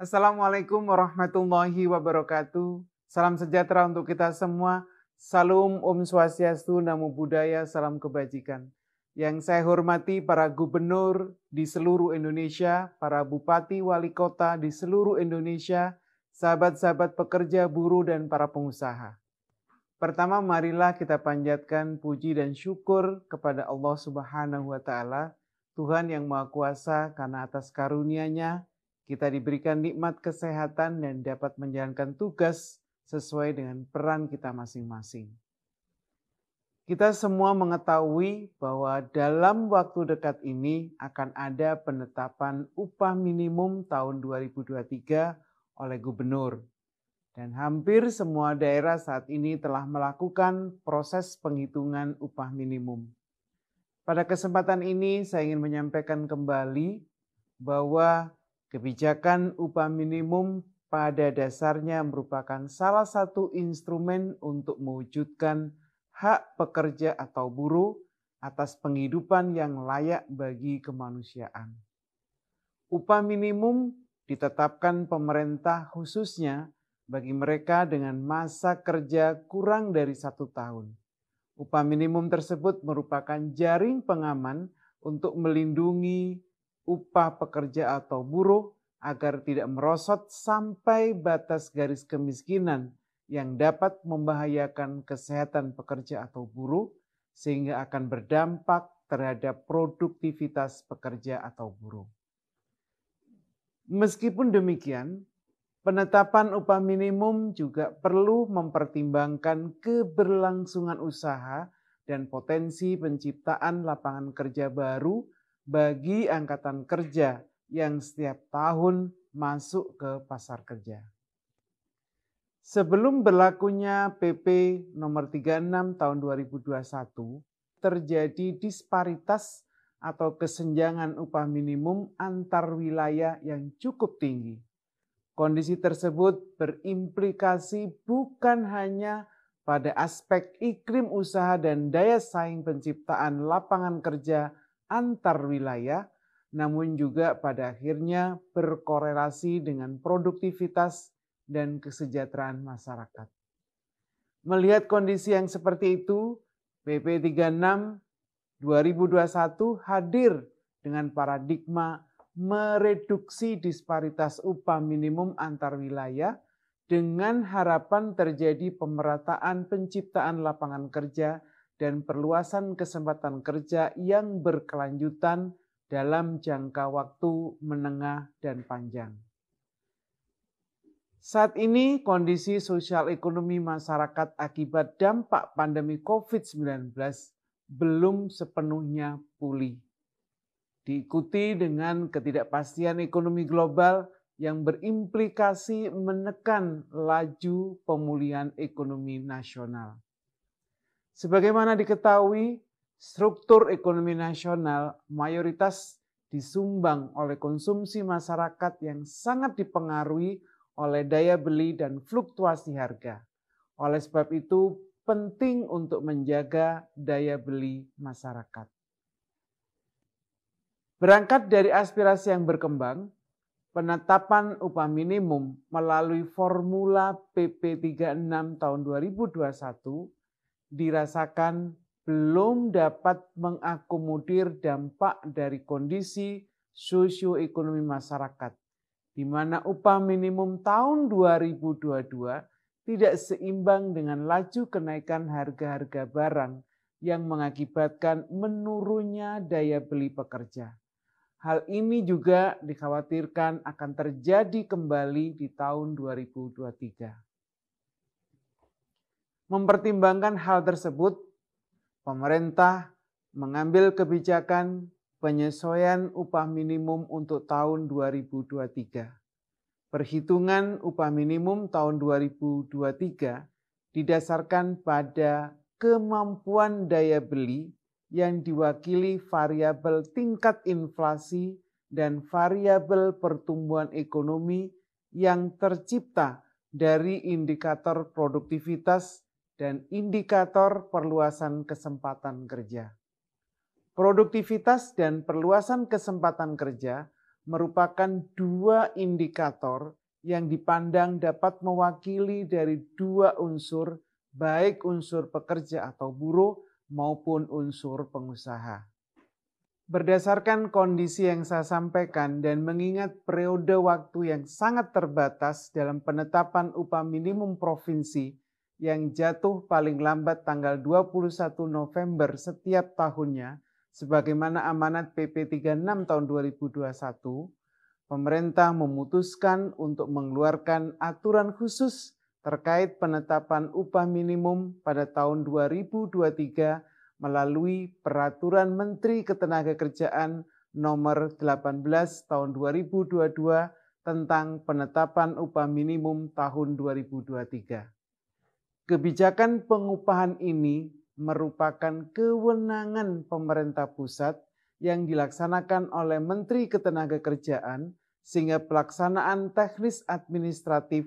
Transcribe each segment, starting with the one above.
Assalamualaikum warahmatullahi wabarakatuh. Salam sejahtera untuk kita semua. Salam Om Swastiastu, Namo Buddhaya, salam kebajikan. Yang saya hormati para gubernur di seluruh Indonesia, para bupati, wali kota di seluruh Indonesia, sahabat-sahabat pekerja, buruh, dan para pengusaha. Pertama, marilah kita panjatkan puji dan syukur kepada Allah Subhanahu wa Ta'ala, Tuhan yang Maha Kuasa, karena atas karunia-Nya kita diberikan nikmat kesehatan dan dapat menjalankan tugas sesuai dengan peran kita masing-masing. Kita semua mengetahui bahwa dalam waktu dekat ini akan ada penetapan upah minimum tahun 2023 oleh gubernur. Dan hampir semua daerah saat ini telah melakukan proses penghitungan upah minimum. Pada kesempatan ini saya ingin menyampaikan kembali bahwa kebijakan upah minimum pada dasarnya merupakan salah satu instrumen untuk mewujudkan hak pekerja atau buruh atas penghidupan yang layak bagi kemanusiaan. Upah minimum ditetapkan pemerintah khususnya bagi mereka dengan masa kerja kurang dari 1 tahun. Upah minimum tersebut merupakan jaring pengaman untuk melindungi upah pekerja atau buruh agar tidak merosot sampai batas garis kemiskinan yang dapat membahayakan kesehatan pekerja atau buruh sehingga akan berdampak terhadap produktivitas pekerja atau buruh. Meskipun demikian, penetapan upah minimum juga perlu mempertimbangkan keberlangsungan usaha dan potensi penciptaan lapangan kerja baru bagi angkatan kerja yang setiap tahun masuk ke pasar kerja. Sebelum berlakunya PP nomor 36 tahun 2021, terjadi disparitas atau kesenjangan upah minimum antar wilayah yang cukup tinggi. Kondisi tersebut berimplikasi bukan hanya pada aspek iklim usaha dan daya saing penciptaan lapangan kerja antar wilayah, namun juga pada akhirnya berkorelasi dengan produktivitas dan kesejahteraan masyarakat. Melihat kondisi yang seperti itu, PP 36 2021 hadir dengan paradigma mereduksi disparitas upah minimum antar wilayah dengan harapan terjadi pemerataan penciptaan lapangan kerja dan perluasan kesempatan kerja yang berkelanjutan dalam jangka waktu menengah dan panjang. Saat ini kondisi sosial ekonomi masyarakat akibat dampak pandemi COVID-19 belum sepenuhnya pulih. Diikuti dengan ketidakpastian ekonomi global yang berimplikasi menekan laju pemulihan ekonomi nasional. Sebagaimana diketahui, struktur ekonomi nasional mayoritas disumbang oleh konsumsi masyarakat yang sangat dipengaruhi oleh daya beli dan fluktuasi harga. Oleh sebab itu, penting untuk menjaga daya beli masyarakat. Berangkat dari aspirasi yang berkembang, penetapan upah minimum melalui formula PP 36 tahun 2021 dirasakan belum dapat mengakomodir dampak dari kondisi sosioekonomi masyarakat, di mana upah minimum tahun 2022 tidak seimbang dengan laju kenaikan harga-harga barang yang mengakibatkan menurunnya daya beli pekerja. Hal ini juga dikhawatirkan akan terjadi kembali di tahun 2023. Mempertimbangkan hal tersebut, pemerintah mengambil kebijakan penyesuaian upah minimum untuk tahun 2023. Perhitungan upah minimum tahun 2023 didasarkan pada kemampuan daya beli yang diwakili variabel tingkat inflasi dan variabel pertumbuhan ekonomi yang tercipta dari indikator produktivitas dan indikator perluasan kesempatan kerja. Produktivitas dan perluasan kesempatan kerja merupakan dua indikator yang dipandang dapat mewakili dari dua unsur, baik unsur pekerja atau buruh maupun unsur pengusaha. Berdasarkan kondisi yang saya sampaikan dan mengingat periode waktu yang sangat terbatas dalam penetapan upah minimum provinsi yang jatuh paling lambat tanggal 21 November setiap tahunnya, sebagaimana amanat PP 36 tahun 2021, pemerintah memutuskan untuk mengeluarkan aturan khusus terkait penetapan upah minimum pada tahun 2023 melalui Peraturan Menteri Ketenagakerjaan Nomor 18 Tahun 2022 tentang penetapan upah minimum tahun 2023. Kebijakan pengupahan ini merupakan kewenangan pemerintah pusat yang dilaksanakan oleh Menteri Ketenagakerjaan sehingga pelaksanaan teknis administratif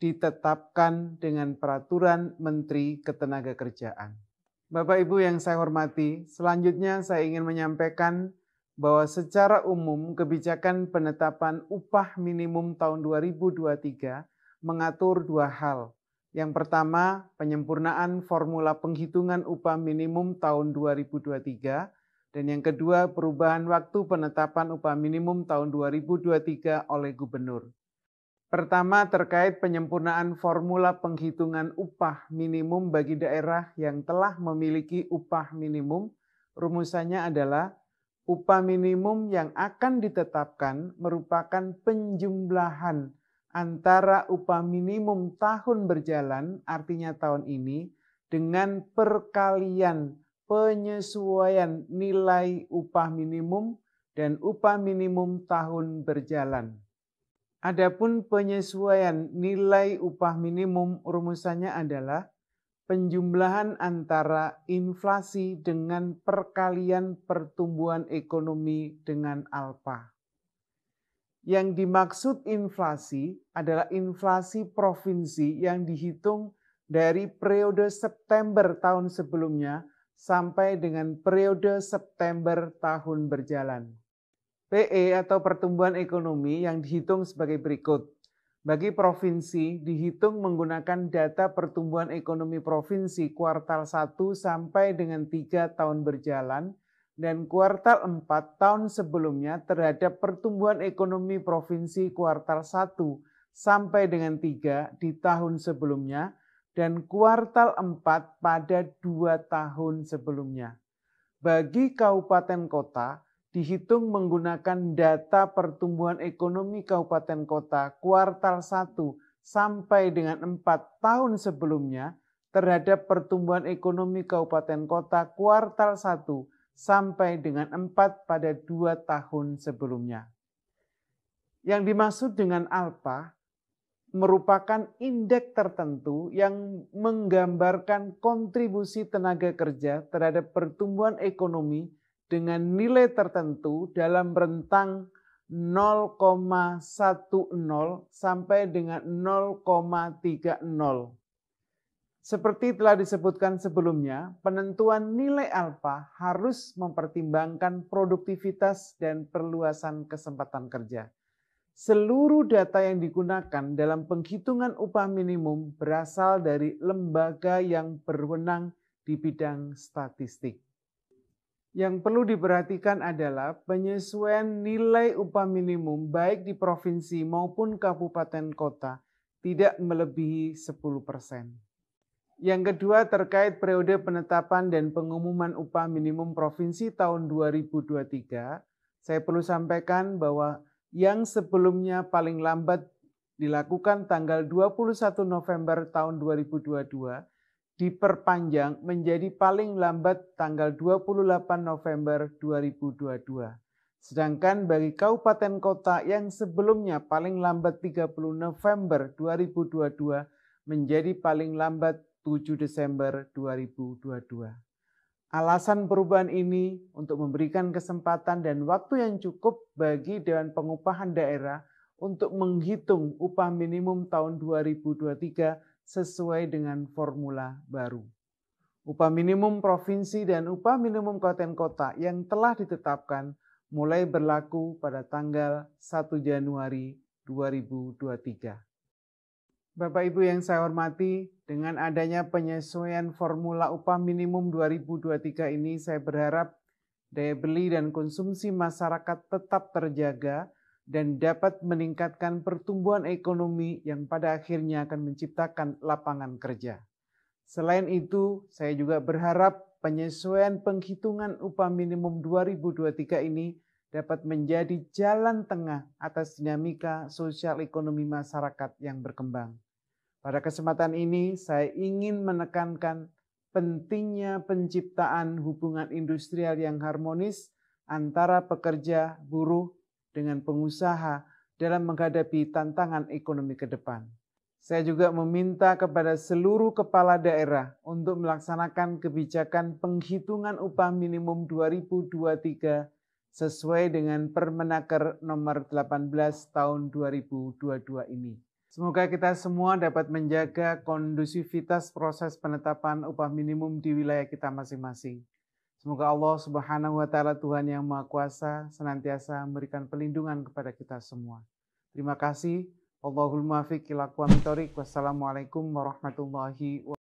ditetapkan dengan Peraturan Menteri Ketenagakerjaan. Bapak Ibu yang saya hormati, selanjutnya saya ingin menyampaikan bahwa secara umum kebijakan penetapan upah minimum tahun 2023 mengatur dua hal. Yang pertama, penyempurnaan formula penghitungan upah minimum tahun 2023, dan yang kedua, perubahan waktu penetapan upah minimum tahun 2023 oleh Gubernur. Pertama, terkait penyempurnaan formula penghitungan upah minimum bagi daerah yang telah memiliki upah minimum, rumusannya adalah upah minimum yang akan ditetapkan merupakan penjumlahan antara upah minimum tahun berjalan, artinya tahun ini, dengan perkalian penyesuaian nilai upah minimum dan upah minimum tahun berjalan. Adapun penyesuaian nilai upah minimum rumusannya adalah penjumlahan antara inflasi dengan perkalian pertumbuhan ekonomi dengan alfa. Yang dimaksud inflasi adalah inflasi provinsi yang dihitung dari periode September tahun sebelumnya sampai dengan periode September tahun berjalan. PE atau pertumbuhan ekonomi yang dihitung sebagai berikut. Bagi provinsi, dihitung menggunakan data pertumbuhan ekonomi provinsi kuartal 1 sampai dengan 3 tahun berjalan dan kuartal 4 tahun sebelumnya terhadap pertumbuhan ekonomi provinsi kuartal 1 sampai dengan 3 di tahun sebelumnya dan kuartal 4 pada 2 tahun sebelumnya. Bagi kabupaten kota, dihitung menggunakan data pertumbuhan ekonomi kabupaten kota kuartal 1 sampai dengan 4 tahun sebelumnya terhadap pertumbuhan ekonomi kabupaten kota kuartal 1 sampai dengan 4 pada 2 tahun sebelumnya. Yang dimaksud dengan alfa merupakan indeks tertentu yang menggambarkan kontribusi tenaga kerja terhadap pertumbuhan ekonomi dengan nilai tertentu dalam rentang 0,10 sampai dengan 0,30. Seperti telah disebutkan sebelumnya, penentuan nilai alfa harus mempertimbangkan produktivitas dan perluasan kesempatan kerja. Seluruh data yang digunakan dalam penghitungan upah minimum berasal dari lembaga yang berwenang di bidang statistik. Yang perlu diperhatikan adalah penyesuaian nilai upah minimum baik di provinsi maupun kabupaten kota tidak melebihi 10%. Yang kedua terkait periode penetapan dan pengumuman upah minimum provinsi tahun 2023, saya perlu sampaikan bahwa yang sebelumnya paling lambat dilakukan tanggal 21 November tahun 2022, diperpanjang menjadi paling lambat tanggal 28 November 2022. Sedangkan bagi kabupaten kota yang sebelumnya paling lambat 30 November 2022 menjadi paling lambat 7 Desember 2022. Alasan perubahan ini untuk memberikan kesempatan dan waktu yang cukup bagi Dewan Pengupahan Daerah untuk menghitung upah minimum tahun 2023 sesuai dengan formula baru. Upah minimum provinsi dan upah minimum kabupaten kota yang telah ditetapkan mulai berlaku pada tanggal 1 Januari 2023. Bapak Ibu yang saya hormati, dengan adanya penyesuaian formula upah minimum 2023 ini, saya berharap daya beli dan konsumsi masyarakat tetap terjaga dan dapat meningkatkan pertumbuhan ekonomi yang pada akhirnya akan menciptakan lapangan kerja. Selain itu, saya juga berharap penyesuaian penghitungan upah minimum 2023 ini dapat menjadi jalan tengah atas dinamika sosial ekonomi masyarakat yang berkembang. Pada kesempatan ini, saya ingin menekankan pentingnya penciptaan hubungan industrial yang harmonis antara pekerja, buruh, dengan pengusaha dalam menghadapi tantangan ekonomi ke depan. Saya juga meminta kepada seluruh kepala daerah untuk melaksanakan kebijakan penghitungan upah minimum 2023 sesuai dengan Permenaker nomor 18 tahun 2022 ini. Semoga kita semua dapat menjaga kondusivitas proses penetapan upah minimum di wilayah kita masing-masing. Semoga Allah Subhanahu wa Ta'ala, Tuhan yang Maha Kuasa, senantiasa memberikan perlindungan kepada kita semua. Terima kasih. Allahul muwaffiq ila aqwamit thoriq. Wassalamualaikum warahmatullahi wabarakatuh.